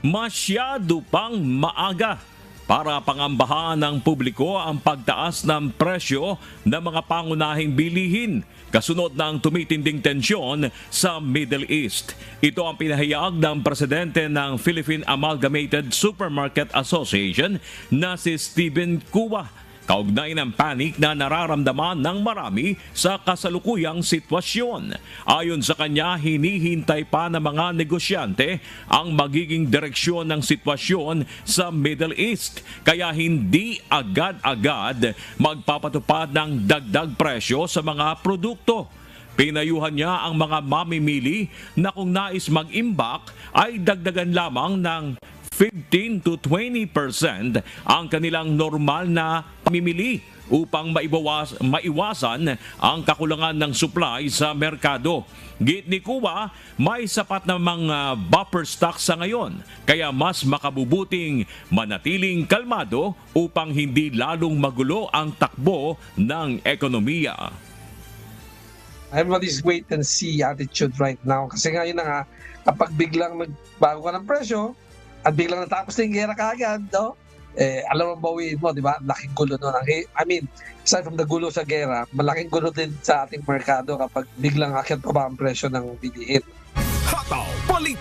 Masyado pang maaga para pangambahan ng publiko ang pagtaas ng presyo ng mga pangunahing bilihin kasunod ng tumitinding tensyon sa Middle East. Ito ang pinahayag ng presidente ng Philippine Amalgamated Supermarket Association na si Stephen Cua. Kaugnay ng panik na nararamdaman ng marami sa kasalukuyang sitwasyon. Ayon sa kanya, hinihintay pa ng mga negosyante ang magiging direksyon ng sitwasyon sa Middle East. Kaya hindi agad-agad magpapatupad ng dagdag presyo sa mga produkto. Pinayuhan niya ang mga mamimili na kung nais mag-imbak ay dagdagan lamang ng 15 to 20% ang kanilang normal na pamimili upang maiwasan ang kakulangan ng supply sa merkado. Git ni Cua, may sapat na mga buffer stock sa ngayon, kaya mas makabubuting manatiling kalmado upang hindi lalong magulo ang takbo ng ekonomiya. Everybody's wait and see attitude right now. Kasi ngayon na nga, kapag biglang nagbago ka ng presyo, at biglang natapos na yung gera kaagad, no? Alam mo bawiin mo, di ba? Laking gulo nun. I mean, aside from the gulo sa gera, malaking gulo din sa ating merkado kapag biglang akyat pa ba ang presyo ng bilihin. Hataw Balita.